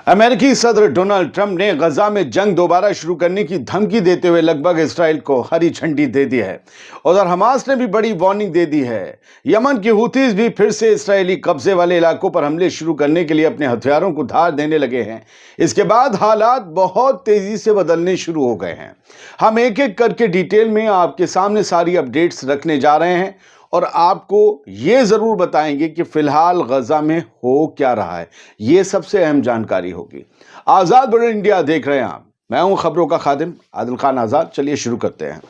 अमेरिकी सदर Donald Trump ने गजा में जंग दोबारा शुरू करने की धमकी देते हुए लगभग इसराइल को हरी झंडी दे दी है। उधर हमास ने भी बड़ी वार्निंग दे दी है। यमन की हुतीज भी फिर से इसराइली कब्जे वाले इलाकों पर हमले शुरू करने के लिए अपने हथियारों को धार देने लगे हैं। इसके बाद हालात बहुत तेजी से बदलने शुरू हो गए हैं। हम एक एक करके डिटेल में आपके सामने सारी अपडेट्स रखने जा रहे हैं और आपको ये जरूर बताएंगे कि फिलहाल गजा में हो क्या रहा है। ये सबसे अहम जानकारी होगी। आजाद बड़े इंडिया देख रहे हैं आप। मैं हूं खबरों का खादिम आदिल खान आजाद। चलिए शुरू करते हैं।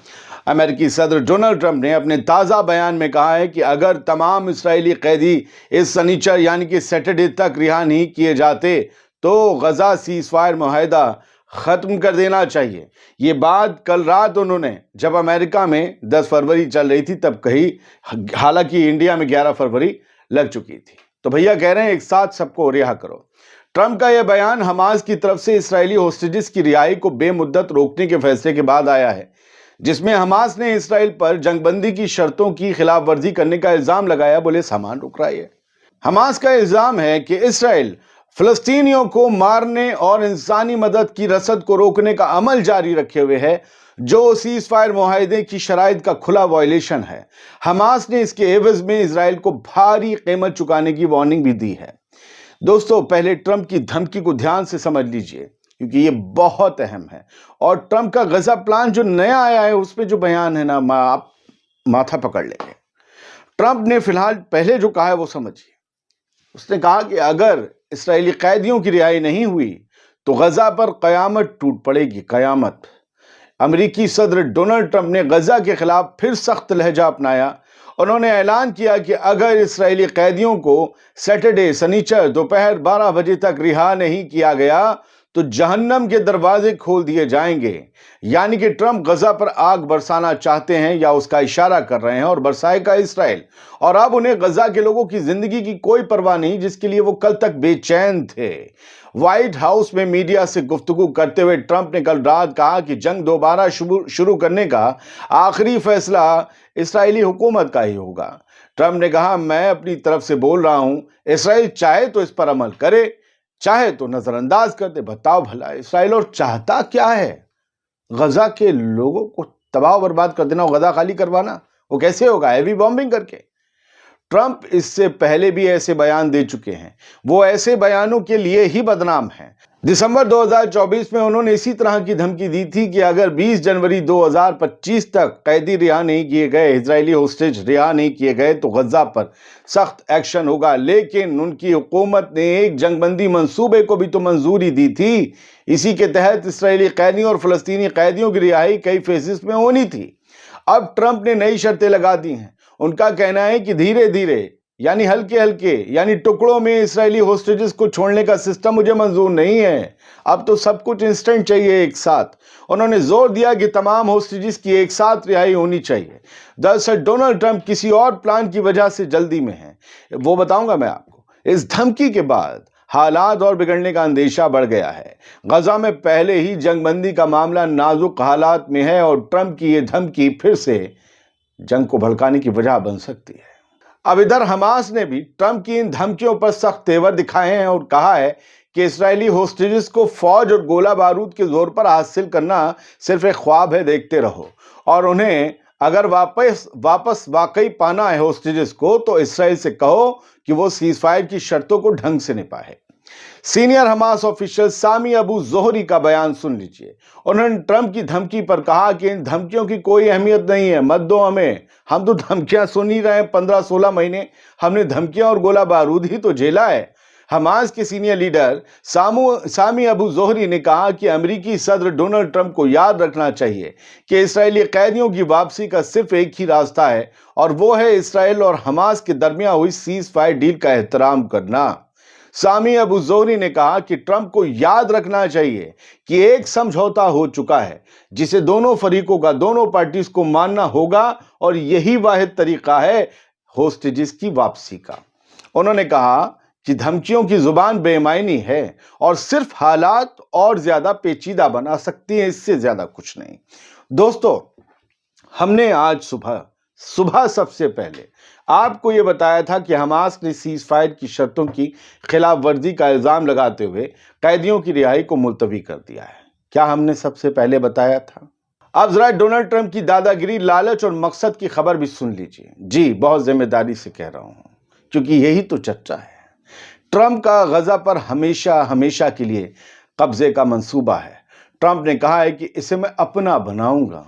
अमेरिकी सदर डोनाल्ड ट्रंप ने अपने ताज़ा बयान में कहा है कि अगर तमाम इस्राएली कैदी इस शनिचर यानी कि सैटरडे तक रिहा नहीं किए जाते तो गजा सीज फायर मुआहदा खत्म कर देना चाहिए। ये बात कल रात उन्होंने जब अमेरिका में 10 फरवरी चल रही थी तब कही, हालांकि इंडिया में 11 फरवरी लग चुकी थी। तो भैया कह रहे हैं एक साथ सबको रिहा करो। ट्रंप का यह बयान हमास की तरफ से इसराइली होस्टेजेस की रिहाई को बेमुद्दत रोकने के फैसले के बाद आया है, जिसमें हमास ने इसराइल पर जंगबंदी की शर्तों की खिलाफ वर्जी करने का इल्जाम लगाया। बोले सामान रुक रहा है। हमास का इल्जाम है कि इसराइल फिलिस्तीनियों को मारने और इंसानी मदद की रसद को रोकने का अमल जारी रखे हुए है, जो सीज फायर मुआहदे की शराइत का खुला वायलेशन है। हमास ने इसके एवज में इजराइल को भारी कीमत चुकाने की वार्निंग भी दी है। दोस्तों, पहले ट्रंप की धमकी को ध्यान से समझ लीजिए क्योंकि ये बहुत अहम है। और ट्रंप का गजा प्लान जो नया आया है उसमें जो बयान है ना, आप माथा पकड़ लेंगे। ट्रंप ने फिलहाल पहले जो कहा है वो समझिए। उसने कहा कि अगर इसराइली कैदियों की रिहाई नहीं हुई तो गजा पर कयामत टूट पड़ेगी, कयामत। अमेरिकी सदर डोनाल्ड ट्रंप ने गजा के खिलाफ फिर सख्त लहजा अपनाया। उन्होंने ऐलान किया कि अगर इसराइली कैदियों को सैटरडे शनिचर दोपहर 12 बजे तक रिहा नहीं किया गया तो जहन्नम के दरवाजे खोल दिए जाएंगे। यानी कि ट्रंप गजा पर आग बरसाना चाहते हैं या उसका इशारा कर रहे हैं, और बरसाएगा इसराइल। और अब उन्हें गजा के लोगों की जिंदगी की कोई परवाह नहीं, जिसके लिए वो कल तक बेचैन थे। व्हाइट हाउस में मीडिया से गुफ्तगू करते हुए ट्रंप ने कल रात कहा कि जंग दोबारा शुरू करने का आखिरी फैसला इसराइली हुकूमत का ही होगा। ट्रंप ने कहा, मैं अपनी तरफ से बोल रहा हूं, इसराइल चाहे तो इस पर अमल करे, चाहे तो नजरअंदाज कर दे। बताओ भला इसराइल और चाहता क्या है? गजा के लोगों को तबाह बर्बाद कर देना और गजा खाली करवाना। वो कैसे होगा? हैवी बॉम्बिंग करके। ट्रंप इससे पहले भी ऐसे बयान दे चुके हैं। वो ऐसे बयानों के लिए ही बदनाम हैं। दिसंबर 2024 में उन्होंने इसी तरह की धमकी दी थी कि अगर 20 जनवरी 2025 तक कैदी रिहा नहीं किए गए, इजरायली होस्टेज रिहा नहीं किए गए तो गजा पर सख्त एक्शन होगा। लेकिन उनकी हुकूमत ने एक जंगबंदी मंसूबे को भी तो मंजूरी दी थी। इसी के तहत इसराइली कैदियों और फलस्तीनी कैदियों की रिहाई कई फेजेस में होनी थी। अब ट्रंप ने नई शर्तें लगा दी हैं। उनका कहना है कि धीरे धीरे यानी हल्के हल्के यानी टुकड़ों में इसराइली होस्टेजेस को छोड़ने का सिस्टम मुझे मंजूर नहीं है। अब तो सब कुछ इंस्टेंट चाहिए, एक साथ। उन्होंने जोर दिया कि तमाम होस्टेजेस की एक साथ रिहाई होनी चाहिए। दरअसल डोनाल्ड ट्रंप किसी और प्लान की वजह से जल्दी में है, वो बताऊंगा मैं आपको। इस धमकी के बाद हालात और बिगड़ने का अंदेशा बढ़ गया है। गजा में पहले ही जंगबंदी का मामला नाजुक हालात में है और ट्रंप की यह धमकी फिर से जंग को भड़काने की वजह बन सकती है। अब इधर हमास ने भी ट्रंप की इन धमकियों पर सख्त तेवर दिखाए हैं और कहा है कि इसराइली होस्टेजेस को फौज और गोला बारूद के जोर पर हासिल करना सिर्फ एक ख्वाब है, देखते रहो। और उन्हें अगर वापस वाकई पाना है होस्टेजेस को तो इसराइल से कहो कि वो सीज फायर की शर्तों को ढंग से निभाए। सीनियर हमास ऑफिशियल सामी अबू जोहरी का बयान सुन लीजिए। उन्होंने ट्रंप की धमकी पर कहा कि इन धमकियों की कोई अहमियत नहीं है, मत दो हमें। हम तो धमकियां सुन ही रहे हैं 15-16 महीने। हमने धमकियां और गोला बारूद ही तो झेला है। हमास के सीनियर लीडर सामी अबू जोहरी ने कहा कि अमेरिकी सदर डोनाल्ड ट्रंप को याद रखना चाहिए कि इसराइली कैदियों की वापसी का सिर्फ एक ही रास्ता है, और वो है इसराइल और हमास के दरमियान हुई सीज फायर डील का एहतराम करना। सामी अबू जोहरी ने कहा कि ट्रंप को याद रखना चाहिए कि एक समझौता हो चुका है जिसे दोनों फरीकों का, दोनों पार्टीज को मानना होगा, और यही वाहिद तरीका है होस्टेजेस की वापसी का। उन्होंने कहा कि धमकियों की जुबान बेमायनी है और सिर्फ हालात और ज्यादा पेचीदा बना सकती है, इससे ज्यादा कुछ नहीं। दोस्तों, हमने आज सुबह صبح सबसे पहले आपको ये बताया था कि हमास ने सीज फायर की शर्तों की खिलाफ वर्जी का इल्जाम लगाते हुए कैदियों की रिहाई को मुलतवी कर दिया है। क्या हमने सबसे पहले बताया था? अब जरा डोनाल्ड ट्रंप की दादागिरी, लालच और मकसद की खबर भी सुन लीजिए। जी, बहुत जिम्मेदारी से कह रहा हूं, क्योंकि यही तो चर्चा है। ट्रंप का गजा पर हमेशा हमेशा के लिए कब्जे का मंसूबा है। ट्रंप ने कहा है कि इसे मैं अपना बनाऊंगा।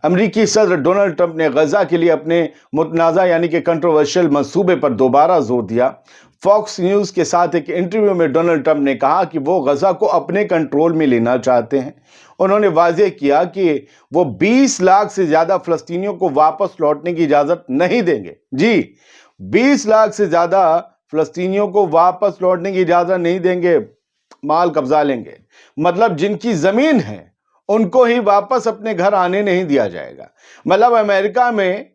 अमेरिकी सदर डोनाल्ड ट्रंप ने गजा के लिए अपने मुतनाज़ा यानी कि कंट्रोवर्शियल मंसूबे पर दोबारा जोर दिया। फॉक्स न्यूज़ के साथ एक इंटरव्यू में डोनाल्ड ट्रंप ने कहा कि वो गजा को अपने कंट्रोल में लेना चाहते हैं। उन्होंने वाज़ेह किया कि वो 20 लाख से ज़्यादा फ़लस्तीनियों को वापस लौटने की इजाज़त नहीं देंगे। जी, 20 लाख से ज़्यादा फ़लस्तीनियों को वापस लौटने की इजाज़त नहीं देंगे, माल कब्जा लेंगे। मतलब जिनकी ज़मीन है उनको ही वापस अपने घर आने नहीं दिया जाएगा। मतलब अमेरिका में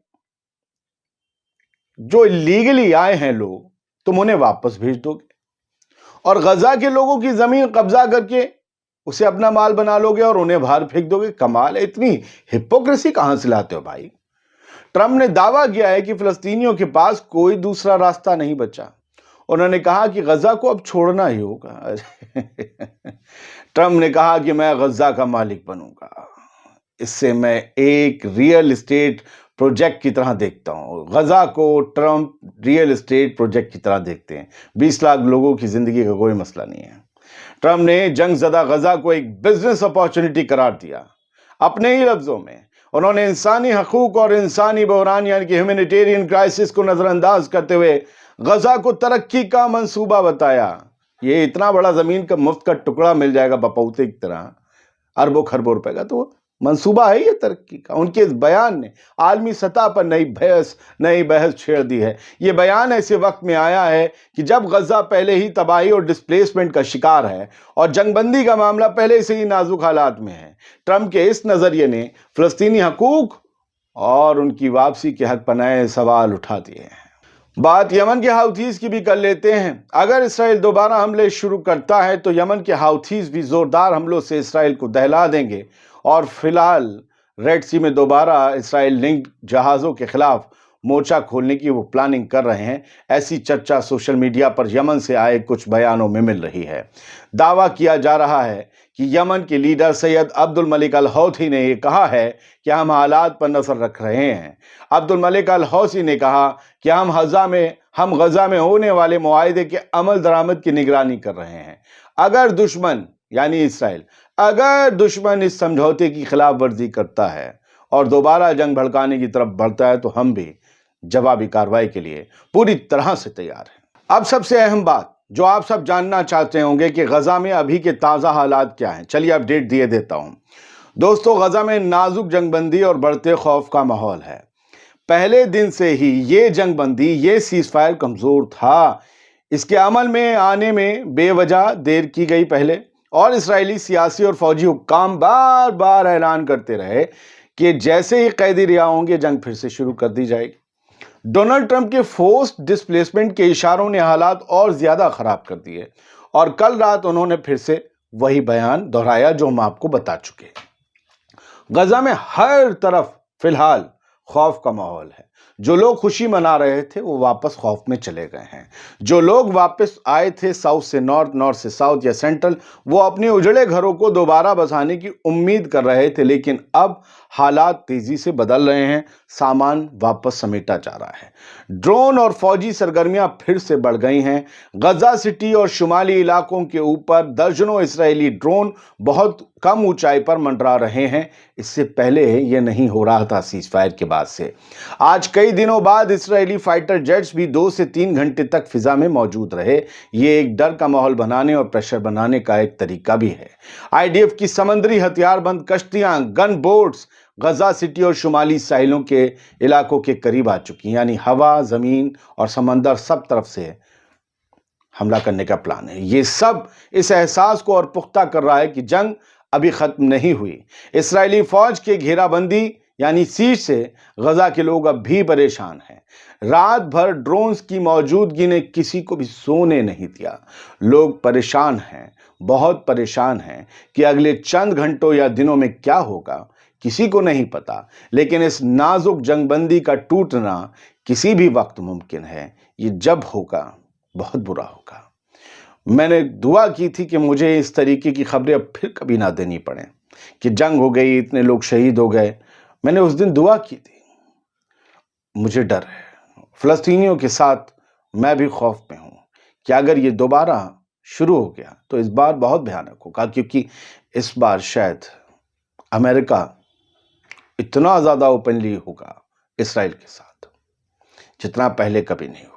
जो लीगली आए हैं लोग, तुम उन्हें वापस भेज दोगे और गजा के लोगों की जमीन कब्जा करके उसे अपना माल बना लोगे और उन्हें बाहर फेंक दोगे। कमाल है, इतनी हिपोक्रेसी कहां से लाते हो भाई? ट्रंप ने दावा किया है कि फिलिस्तीनियों के पास कोई दूसरा रास्ता नहीं बचा। उन्होंने कहा कि गजा को अब छोड़ना ही होगा। ट्रंप ने कहा कि मैं गजा का मालिक बनूंगा। इससे मैं एक रियल एस्टेट प्रोजेक्ट की तरह देखता हूं। गजा को ट्रंप रियल एस्टेट प्रोजेक्ट की तरह देखते हैं। 20 लाख लोगों की जिंदगी का कोई मसला नहीं है। ट्रंप ने जंग ज़दा गजा को एक बिजनेस अपॉर्चुनिटी करार दिया। अपने ही लफ्जों में उन्होंने इंसानी हकूक और इंसानी बहरान यानी कि ह्यूमैनिटेरियन क्राइसिस को नजरअंदाज करते हुए गजा को तरक्की का मंसूबा बताया। ये इतना बड़ा जमीन का मुफ्त का टुकड़ा मिल जाएगा बपौते की तरह, अरबों खरबों रुपए का, तो मंसूबा है ये तरक्की का। उनके इस बयान ने आलमी सतह पर नई बहस छेड़ दी है। ये बयान ऐसे वक्त में आया है कि जब गजा पहले ही तबाही और डिस्प्लेसमेंट का शिकार है और जंगबंदी का मामला पहले से ही नाजुक हालात में है। ट्रंप के इस नजरिए ने फिलिस्तीनी हकूक और उनकी वापसी के हक पर नए सवाल उठा दिए हैं। बात यमन के हाउथीज की भी कर लेते हैं। अगर इसराइल दोबारा हमले शुरू करता है तो यमन के हाउथीज भी जोरदार हमलों से इसराइल को दहला देंगे और फिलहाल रेड सी में दोबारा इसराइल लिंक जहाज़ों के खिलाफ मोर्चा खोलने की वो प्लानिंग कर रहे हैं। ऐसी चर्चा सोशल मीडिया पर यमन से आए कुछ बयानों में मिल रही है। दावा किया जा रहा है कि यमन के लीडर सैयद अब्दुल मलिक अल हौथी ने यह कहा है कि हम हालात पर नजर रख रहे हैं। अब्दुल मलिक अल हौथी ने कहा कि हम गजा में होने वाले मुआहदे के अमल दरामद की निगरानी कर रहे हैं। अगर दुश्मन यानी इसराइल दुश्मन इस समझौते की खिलाफ वर्जी करता है और दोबारा जंग भड़काने की तरफ बढ़ता है तो हम भी जवाबी कार्रवाई के लिए पूरी तरह से तैयार हैं। अब सबसे अहम बात जो आप सब जानना चाहते होंगे कि गजा में अभी के ताज़ा हालात क्या हैं, चलिए अपडेट दिए देता हूं। दोस्तों, गजा में नाजुक जंगबंदी और बढ़ते खौफ का माहौल है। पहले दिन से ही ये जंगबंदी, ये सीज फायर कमजोर था। इसके अमल में आने में बेवजह देर की गई पहले, और इसराइली सियासी और फौजी हुक्काम बार बार ऐलान करते रहे कि जैसे ही कैदी रिहा होंगे जंग फिर से शुरू कर दी जाएगी। डोनाल्ड ट्रंप के फोर्स्ड डिस्प्लेसमेंट के इशारों ने हालात और ज्यादा खराब कर दिए और कल रात उन्होंने फिर से वही बयान दोहराया जो हम आपको बता चुके हैं। गजा में हर तरफ फिलहाल खौफ का माहौल है। जो लोग खुशी मना रहे थे वो वापस खौफ में चले गए हैं। जो लोग वापस आए थे साउथ से नॉर्थ, नॉर्थ से साउथ या सेंट्रल, वो अपने उजड़े घरों को दोबारा बसाने की उम्मीद कर रहे थे, लेकिन अब हालात तेजी से बदल रहे हैं। सामान वापस समेटा जा रहा है। ड्रोन और फौजी सरगर्मियां फिर से बढ़ गई हैं। गजा सिटी और शुमाली इलाकों के ऊपर दर्जनों इसराइली ड्रोन बहुत कम ऊंचाई पर मंडरा रहे हैं। इससे पहले यह नहीं हो रहा था सीज फायर के बाद से। आज कई दिनों बाद इसराइली फाइटर जेट्स भी 2 से 3 घंटे तक फिजा में मौजूद रहे। ये एक डर का माहौल बनाने और प्रेशर बनाने का एक तरीका भी है। आईडीएफ की समंदरी हथियारबंद कश्तियां, गन बोट्स गजा सिटी और शुमाली साहिलों के इलाकों के करीब आ चुकी, यानी हवा, जमीन और समंदर सब तरफ से हमला करने का प्लान है। ये सब इस एहसास को और पुख्ता कर रहा है कि जंग अभी खत्म नहीं हुई। इसराइली फौज के घेराबंदी यानी सीज से गजा के लोग अब भी परेशान हैं। रात भर ड्रोन्स की मौजूदगी ने किसी को भी सोने नहीं दिया। लोग परेशान हैं, बहुत परेशान हैं कि अगले चंद घंटों या दिनों में क्या होगा, کسی کو نہیں پتا، لیکن اس نازک جنگ بندی کا ٹوٹنا کسی بھی وقت ممکن ہے۔ یہ جب ہوگا بہت برا ہوگا۔ میں نے دعا کی تھی کہ مجھے اس طریقے کی خبریں اب پھر کبھی نہ دینی پڑیں کہ جنگ ہو گئی، اتنے لوگ شہید ہو گئے۔ میں نے اس دن دعا کی تھی۔ مجھے ڈر ہے، فلسطینیوں کے ساتھ میں بھی خوف میں ہوں کہ اگر یہ دوبارہ شروع ہو گیا تو اس بار بہت بھیانک ہوگا، کیونکہ اس بار شاید امریکہ اتنا زیادہ اوپنلی ہوگا اسرائیل کے ساتھ جتنا پہلے کبھی نہیں ہوا۔